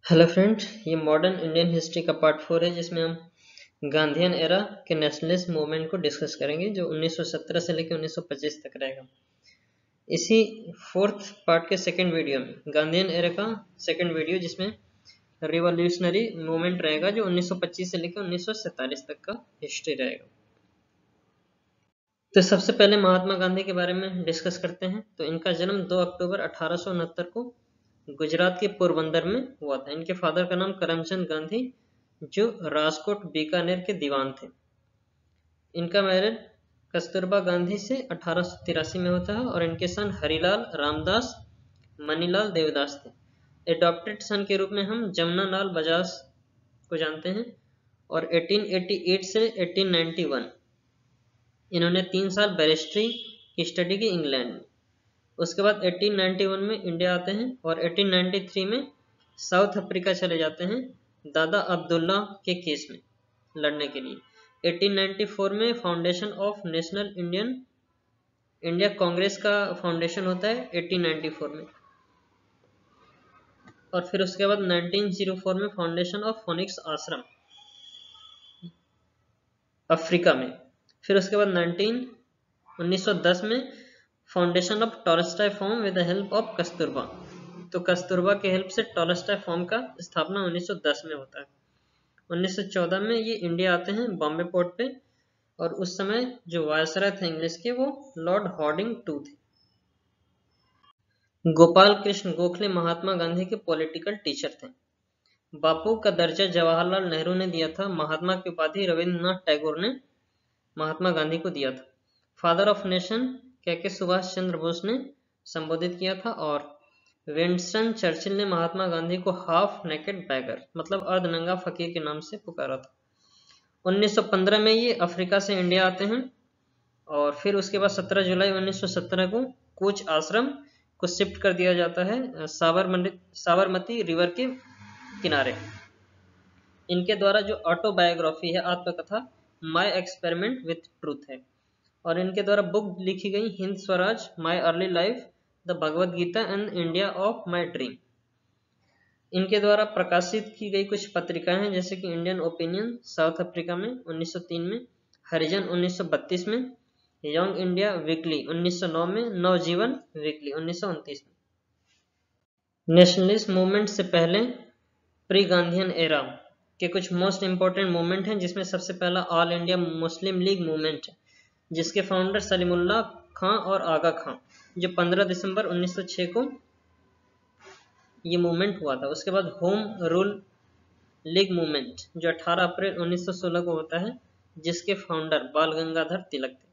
Hello friend, ये modern Indian history का part 4 है जिसमें हम गांधीयन एरा के नेशनलिस्ट मूवमेंट को डिस्कस करेंगे जो 1917 से लेकर 1925 तक रहेगा। इसी फोर्थ पार्ट के सेकंड वीडियो में गांधीयन एरा का सेकंड वीडियो जिसमें रिवॉल्यूशनरी मूवमेंट रहेगा जो 1925 से लेकर 1947 तक का हिस्ट्री रहेगा। तो सबसे पहले महात्मा गांधी के बारे में डिस्कस करते हैं। तो इनका जन्म 2 अक्टूबर 1869 को गुजरात के पोरबंदर में हुआ था। इनके फादर का नाम करमचंद गांधी जो राजकोट बीकानेर के दीवान थे। इनका मैरिज कस्तूरबा गांधी से 1883 में होता है और इनके सन हरिलाल, रामदास, मनीलाल देवदास थे। एडॉप्टेड सन के रूप में हम जमुनालाल बजाज को जानते हैं और 1888 से 1891 इन्होंने 3 साल बैरिस्ट्री की स्टडी की इंग्लैंड में। उसके बाद 1891 में इंडिया आते हैं और 1893 में साउथ अफ्रीका चले जाते हैं दादा अब्दुल्ला के केस में लड़ने के लिए। 1894 में foundation of national India Congress का फाउंडेशन होता है 1894 में। और फिर उसके बाद 1904 में फाउंडेशन ऑफ फोनिक्स आश्रम अफ्रीका में। फिर उसके बाद 1910 में foundation of Tolstoy form with the help of Kasturba. तो कस्तूरबा के हेल्प से टॉलस्टॉय फॉर्म का स्थापना 1910 में होता है। 1914 में ये इंडिया आते हैं बॉम्बे पोर्ट पे और उस समय जो वायसराय थे इंग्लिश के वो लॉर्ड हॉर्डिंग टू थे। गोपाल कृष्ण गोखले महात्मा गांधी के पॉलिटिकल टीचर थे। बापू का दर्जा जवाहरलाल नेहरू ने दिया था। महात्मा की उपाधि रविंद्रनाथ टैगोर ने महात्मा गांधी को दिया था। फादर ऑफ नेशन के सुभाष चंद्र बोस ने संबोधित किया था और विंस्टन चर्चिल ने महात्मा गांधी को हाफ नेकेड बैगर मतलब अर्धनंगा फकीर के नाम से पुकारा था। 1915 में ये अफ्रीका से इंडिया आते हैं और फिर उसके बाद 17 जुलाई 1917 को कूच आश्रम को शिफ्ट कर दिया जाता है साबरमती रिवर के किनारे। इनके द्वारा जो ऑटोबायोग्राफी है आत्मकथा माई एक्सपेरिमेंट विथ ट्रूथ है और इनके द्वारा बुक लिखी गई Hind Swaraj, my early life, the Bhagavad Gita and India of my dream. इनके द्वारा प्रकाशित की गई कुछ पत्रिकाएं हैं जैसे कि इंडियन ओपिनियन साउथ अफ्रीका में 1903 में, हरिजन 1932 में, यंग इंडिया वीकली 1909 में, नवजीवन वीकली 1929 में। नेशनलिस्ट मूवमेंट से पहले प्री गांधीयन एरा के कुछ मोस्ट इंपोर्टेंट मूवमेंट हैं जिसमें सबसे पहला all India Muslim league movement है जिसके फाउंडर सलीमुल्लाह खां और आगा खां जो 15 दिसंबर 1906 को ये मूवमेंट हुआ था। उसके बाद होम रूल लीग मूवमेंट जो 18 अप्रैल 1916 को होता है जिसके फाउंडर बाल गंगाधर तिलक थे।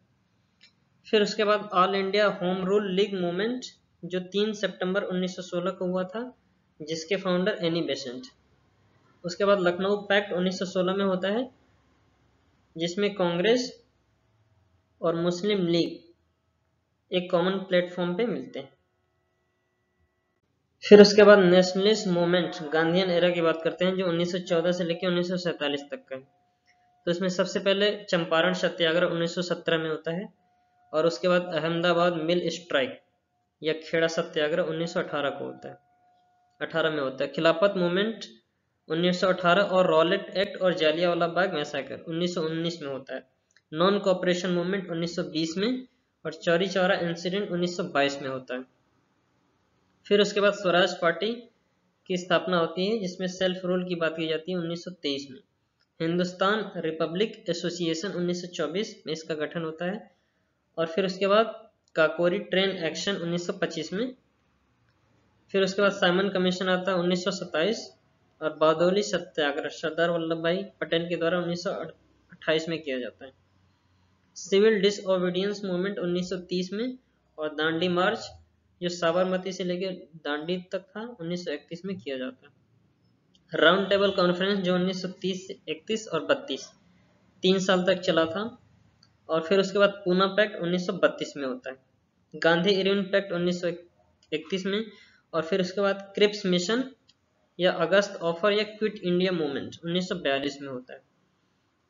फिर उसके बाद all India home rule league movement जो 3 सितंबर 1916 को हुआ था जिसके फाउंडर एनी बेसेंट। उसके बाद लखनऊ पैक्ट 1916 में होता है जिसमें कांग्रेस और मुस्लिम लीग एक कॉमन प्लेटफॉर्म पे मिलते हैं। फिर उसके बाद नेशनलिस्ट मूवमेंट गांधीयन एरा की बात करते हैं जो 1914 से लेकर 1947 तक का है। तो इसमें सबसे पहले चंपारण सत्याग्रह 1917 में होता है और उसके बाद अहमदाबाद मिल स्ट्राइक या खेड़ा सत्याग्रह 1918 को होता है 18 में होता है। खिलाफत मूवमेंट 1918 और रॉलेट एक्ट और जालियांवाला बाग मैसाकर 1919 में होता है। नॉन कोऑपरेशन मूवमेंट 1920 में और चौरी चौरा इंसिडेंट 1922 में होता है। फिर उसके बाद स्वराज पार्टी की स्थापना होती है जिसमें सेल्फ रूल की बात की जाती है 1923 में। हिंदुस्तान रिपब्लिक एसोसिएशन 1924 में इसका गठन होता है और फिर उसके बाद काकोरी ट्रेन एक्शन 1925 में। फिर उसके बाद साइमन कमीशन आता है 1927 और बारदौली सत्याग्रह सरदार वल्लभ भाई पटेल के द्वारा 1928 में किया जाता है। सिविल डिसओबीडियंस मूवमेंट 1930 में और दांडी मार्च जो साबरमती से लेकर दांडी तक था 1931 में किया जाता है। राउंड टेबल कॉन्फ्रेंस जो 1930 से 31 और 32 3 साल तक चला था और फिर उसके बाद पूना पैक्ट 1932 में होता है। गांधी इरविन पैक्ट 1931 में और फिर उसके बाद क्रिप्स मिशन या अगस्त ऑफर या क्विट इंडिया मूवमेंट 1942 में होता है।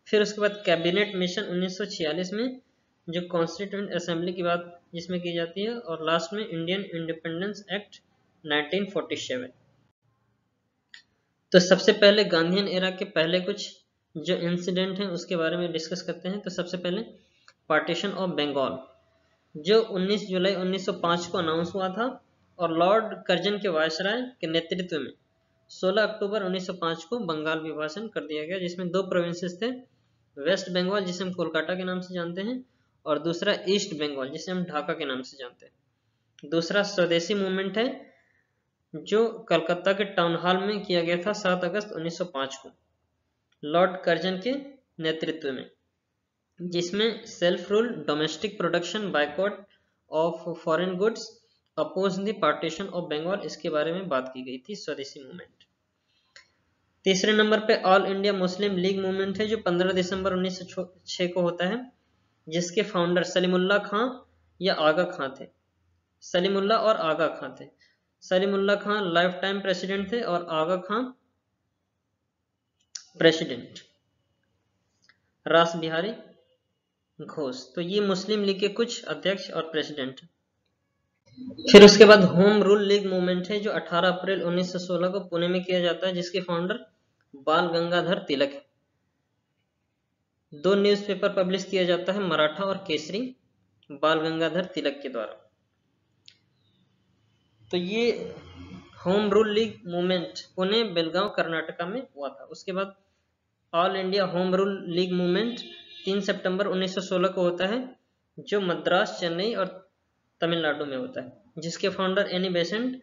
फिर उसके बाद कैबिनेट मिशन 1946 में जो कॉन्स्टिट्यूएंट असेंबली की बात जिसमें की जाती है और लास्ट में इंडियन इंडिपेंडेंस एक्ट 1947। तो सबसे पहले गांधीयन एरा के पहले कुछ जो इंसिडेंट हैं उसके बारे में डिस्कस करते हैं। तो सबसे पहले पार्टीशन ऑफ बंगाल, जो 19 जुलाई 1905 को अनाउंस हुआ था और लॉर्ड कर्जन के वायसराय के नेतृत्व में 16 अक्टूबर 1905 को बंगाल विभाजन कर दिया गया, जिसमें दो प्रोविंसेस थे, वेस्ट बंगाल जिसे हम कोलकाता के नाम से जानते हैं और दूसरा ईस्ट बंगाल जिसे हम ढाका के नाम से जानते हैं। दूसरा स्वदेशी मूवमेंट है जो कलकत्ता के टाउन हॉल में किया गया था 7 अगस्त 1905 को लॉर्ड कर्जन के नेतृत्व में, जिसमें self rule, domestic production, boycott of foreign goods, oppose the partition of Bengal, इसके बारे में बात की गई थी, स्वदेशी मूवमेंट। तीसरे नंबर पे all India Muslim league movement है जो 15 दिसंबर 1906 को होता है, जिसके फाउंडर सलीमुल्लाह खां या आगा खां थे। सलीमुल्लाह और आगा खां थे। सलीमुल्लाह खां लाइफ टाइम प्रेसिडेंट थे और आगा खां प्रेसिडेंट रास बिहारी घोष। तो ये मुस्लिम लीग के कुछ अध्यक्ष और प्रेसिडेंट। फिर उसके बाद होम रूल लीग मूवमेंट है जो 18 अप्रैल 1916 को पुणे में किया जाता है, जिसके फाउंडर बाल गंगाधर तिलक है। 2 न्यूज़पेपर पब्लिश किया जाता है, मराठा और केसरी, बाल गंगाधर तिलक के द्वारा। तो ये home rule league movement Pune, Belgaum, Karnataka में हुआ था। उसके बाद all India home rule league movement 3 सितंबर 1916 को होता है, जो मद्रास, चेन्नई और तमिलनाडु में होता है, जिसके फाउंडर एनी बेसेंट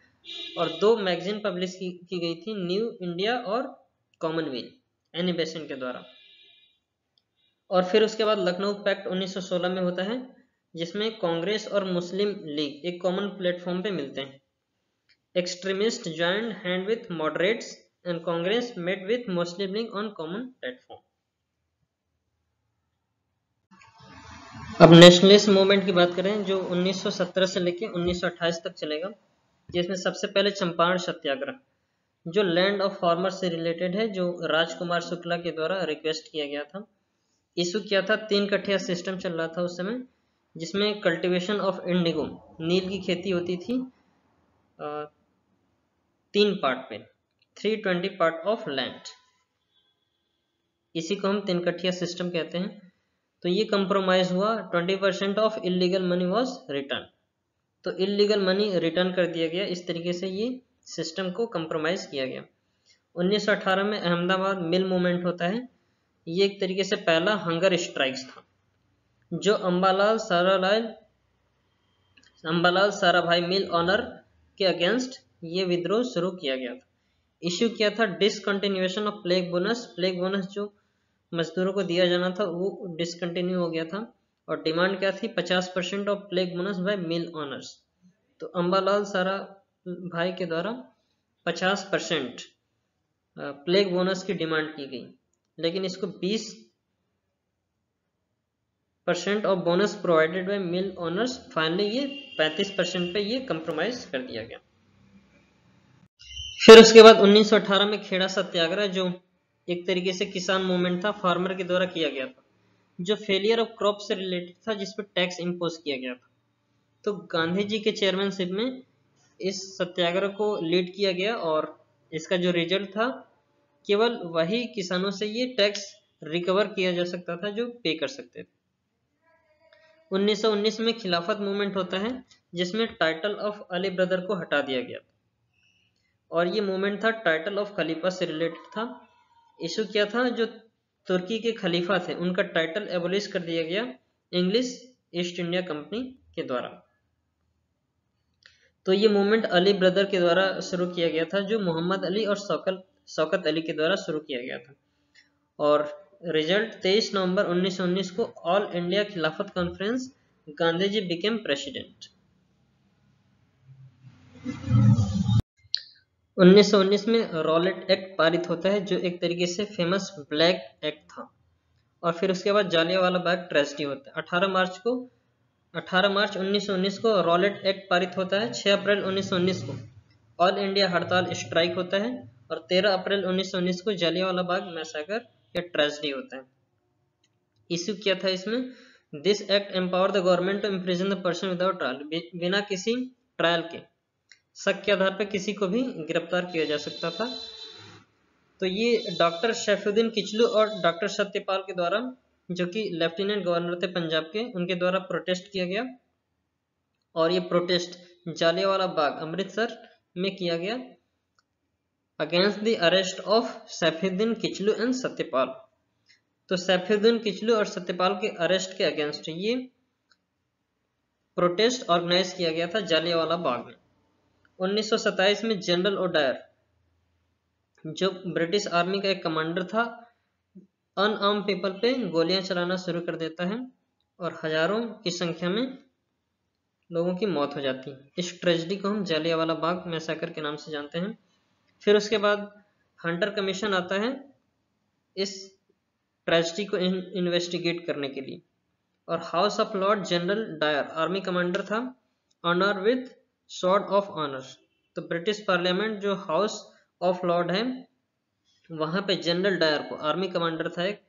और 2 मैगजीन पब्लिश की गई थी, न्यू इंडिया और कॉमनवेल्थ, एनी बेसेंट के द्वारा। और फिर उसके बाद लखनऊ पैक्ट 1916 में होता है, जिसमें कांग्रेस और मुस्लिम लीग एक कॉमन प्लेटफॉर्म पे मिलते हैं। Extremist joined hand with moderates and Congress met with Muslim League on common platform. अब नेशनलिस्ट मूवमेंट की बात करें जो 1917 से लेकर 1928 तक चलेगा, जिसमें सबसे पहले चंपारण सत्याग्रह जो लैंड ऑफ फार्मर्स से रिलेटेड है, जो राजकुमार शुक्ला के द्वारा रिक्वेस्ट किया गया था, इशू किया था। 3 कठिया सिस्टम चल रहा था उस समय, जिसमें कल्टीवेशन ऑफ इंडिगो, नील की खेती होती थी 3 पार्ट पे, 320 पार्ट ऑफ लैंड, इसी को हम 3 कठिया सिस्टम कहते हैं। तो ये कंप्रोमाइज हुआ, 20% of illegal money was written, तो इलीगल मनी रिटर्न कर दिया गया। इस तरीके से ये सिस्टम को कंप्रोमाइज किया गया। 1918 में अहमदाबाद मिल मूवमेंट होता है, ये एक तरीके से पहला हंगर स्ट्राइक्स था, जो अंबालाल साराभाई मिल ऑनर के अगेंस्ट ये विद्रोह शुरू किया गया था। इश्यू किया था discontinuation of plague bonus, plague bonus जो मजदूरों को दिया जाना था वो डिसकंटिन्यू हो गया था, और डिमांड क्या थी 50% of plague bonus bye mill honours. तो अंबालाल सारा भाई के द्वारा 50% प्लेग बोनस की डिमांड की गई, लेकिन इसको 20% of bonus provided by mill honours, finally ये 35% पे ये कंप्रोमाइज कर दिया गया। फिर उसके बाद 1918 में खेड़ा सत्याग्रह जो एक तरीके से किसान मूवमेंट था, फार्मर के द्वारा किया गया था, जो फेलियर ऑफ क्रॉप से रिलेटेड था, जिस पर टैक्स इंपोज किया गया था। तो गांधी जी के चेयरमैनशिप में इस सत्याग्रह को लीड किया गया और इसका जो रिजल्ट था, केवल वही किसानों से ये टैक्स रिकवर किया जा सकता था जो पे कर सकते थे। 1919 में खिलाफत मूवमेंट होता है, जिसमें टाइटल ऑफ अली ब्रदर को हटा दिया गया, और ये मूवमेंट था टाइटल ऑफ खलीफा से रिलेटेड था। इशू किया था जो तुर्की के खलीफा थे उनका टाइटल एबोलिश कर दिया गया इंग्लिश ईस्ट इंडिया कंपनी के द्वारा। तो ये मूवमेंट अली ब्रदर के द्वारा शुरू किया गया था, जो मोहम्मद अली और शौकत अली के द्वारा शुरू किया गया था, और रिजल्ट 23 नवंबर 1919 को ऑल इंडिया खिलाफत conference, Gandhi ji became president. 1919 में रॉलेट एक्ट पारित होता है, जो एक तरीके से फेमस ब्लैक एक्ट था, और फिर उसके बाद जालियांवाला बाग ट्रेजेडी होता है। 18 मार्च 1919 को रॉलेट एक्ट पारित होता है। 6 अप्रैल 1919 को ऑल इंडिया हड़ताल स्ट्राइक होता है, और 13 अप्रैल 1919 को जालियांवाला बाग मैसाकर या ट्रेजेडी होता है। इश्यू किया था इसमें, this act empower the government to imprison the person without trial, बिना किसी ट्रायल के, शक के आधार पर किसी को भी गिरफ्तार किया जा सकता था। तो ये डॉक्टर सैफुद्दीन किचलू और डॉक्टर सत्यपाल के द्वारा, जो कि लेफ्टिनेंट गवर्नर थे पंजाब के, उनके द्वारा प्रोटेस्ट किया गया। और ये प्रोटेस्ट जालियांवाला बाग अमृतसर में किया गया against the arrest of Saifuddin Kitchlew and Satyapal. तो सैफुद्दीन किचलू और सत्यपाल के अरेस्ट के अगेंस्ट ये प्रोटेस्ट ऑर्गेनाइज किया गया था जालियांवाला बाग में। 1927 में जनरल ओडायर, जो ब्रिटिश आर्मी का एक कमांडर था, अनआर्म पीपल पे गोलियां चलाना शुरू कर देता है और हजारों की संख्या में लोगों की मौत हो जाती है। इस ट्रेजेडी को हम जालियांवाला बाग मैसेकर के नाम से जानते हैं। फिर उसके बाद हंटर कमीशन आता है इस ट्रेजेडी को इन्वेस्टिगेट करने के लिए, और house of lord general Dyer army commander था, honour with sword of honour. तो ब्रिटिश पार्लियामेंट जो हाउस ऑफ लॉर्ड है, वहां पे जनरल डायर को, आर्मी कमांडर था एक,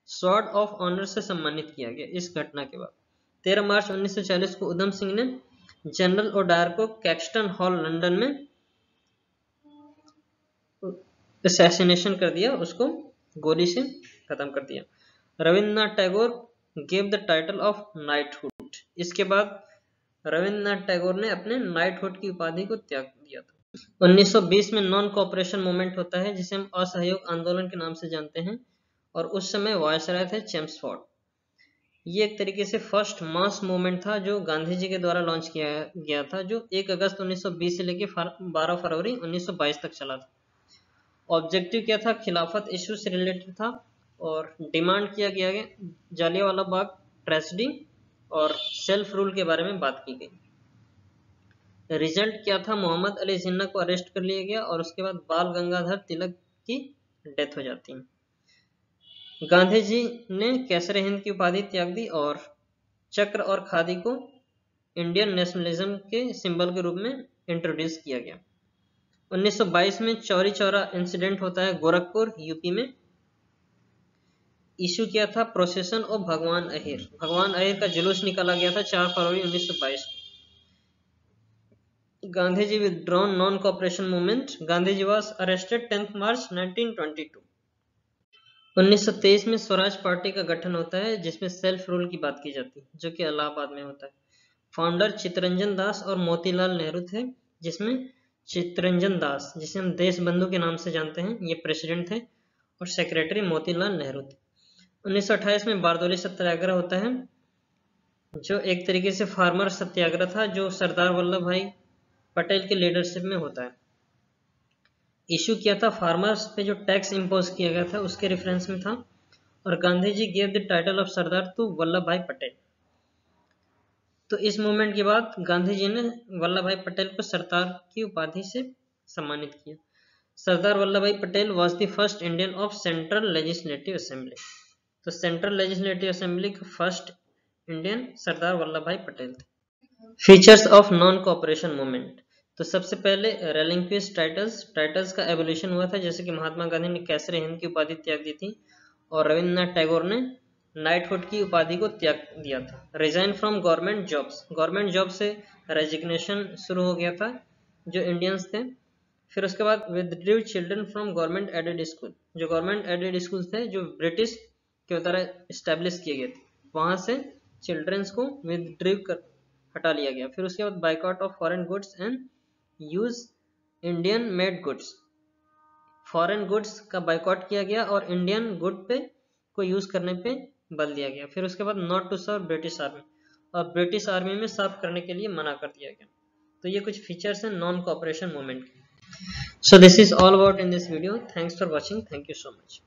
स्वॉर्ड ऑफ ऑनर से सम्मानित किया गया इस घटना के बाद। 13 मार्च 1940 को उधम सिंह ने जनरल ओडायर को कैक्सटन हॉल लंदन में असैसिनेशन कर दिया, उसको गोली से खत्म कर दिया। Rabindranath Tagore gave the title of knighthood. इसके बाद रविंद्रनाथ टैगोर ने अपने नाइटहुड की उपाधि को त्याग दिया था। 1920 में नॉन कोऑपरेशन मूवमेंट होता है, जिसे हम असहयोग आंदोलन के नाम से जानते हैं, और उस समय वायसराय थे चेम्सफोर्ड। ये एक तरीके से फर्स्ट मास मूवमेंट था जो गांधी जी के द्वारा लॉन्च किया गया था, जो 1 अगस्त 1920 से लेकर 12 फरवरी 1922 तक चला था। ऑब्जेक्टिव क्या था? खिलाफत इशू से रिलेटेड था, और डिमांड किया गया जालियांवाला बाग ट्रेजेडी और सेल्फ रूल के बारे में बात की गई। रिजल्ट क्या था? मोहम्मद अली जिन्ना को अरेस्ट कर लिया गया और उसके बाद बाल गंगाधर तिलक की डेथ हो जाती है। गांधी जी ने कैसरे हिंद की उपाधि त्याग दी और चक्र और खादी को इंडियन नेशनलिज्म के सिंबल के रूप में इंट्रोड्यूस किया गया। 1922 में चौरी चौरा इंसिडेंट होता है गोरखपुर यूपी में। इशू क्या था? प्रोसेशन ऑफ भगवान अहिर। भगवान अहिर का जुलूस निकाला गया था 4 फरवरी 1922 को। Gandhi ji withdrawn non cooperation movement. Gandhi ji was arrested 10 March 1922। 1923 में स्वराज पार्टी का गठन होता है, जिसमें सेल्फ रूल की बात की जाती है, जो कि इलाहाबाद में होता है। फाउंडर चित्तरंजन दास और मोतीलाल नेहरू थे, जिसमें चित्तरंजन दास, जिसे हम देश बंधु के नाम से जानते हैं, ये प्रेसिडेंट थे, और सेक्रेटरी मोतीलाल नेहरू थे। 1928 में बारदोली सत्याग्रह होता है, जो एक तरीके से फार्मर सत्याग्रह था, जो सरदार वल्लभ भाई पटेल के लीडरशिप में होता है। इशू क्या था? फार्मर्स पे जो टैक्स इंपोज किया गया था उसके रेफरेंस में था, और Gandhi ji gave the title of Sardar to Vallabh Bhai Patel. तो इस मूवमेंट के बाद गांधी जी ने वल्लभ भाई पटेल को सरदार की उपाधि से सम्मानित किया। Sardar Vallabh Bhai Patel was the first Indian of central legislative assembly. तो सेंट्रल लेजिस्लेटिव असेंबली का फर्स्ट इंडियन सरदार वल्लभ भाई पटेल थे। Features of non cooperation movement. तो सबसे पहले रेलिंक्विश टाइटल्स का एवोल्यूशन हुआ था, जैसे कि महात्मा गांधी ने कैसरे हिंद की उपाधि त्याग दी थी, और रविंद्रनाथ टैगोर ने नाइटहुड की उपाधि को त्याग दिया था। रिजाइन फ्रॉम गवर्नमेंट जॉब से रेजिग्नेशन शुरू हो गया था जो इंडियंस थे। फिर उसके बाद withdrew children from government aided school. जो गवर्नमेंट एडेड स्कूल थे, जो ब्रिटिश के द्वारा स्टैब्लिश किए गए थे, वहां से चिल्ड्रंस को विथड्रू कर हटा लिया गया। फिर उसके बाद boycott of foreign goods and use Indian made goods. Foreign goods का बाइकआउट किया गया और इंडियन गुड पे को यूज करने पे बल दिया गया। फिर उसके बाद not to serve British army, और ब्रिटिश आर्मी में सर्व करने के लिए मना कर दिया गया। तो ये कुछ फीचर्स हैं नॉन कोऑपरेशन मूवमेंट के। So this is all about in this video. Thanks for watching. Thank you so much.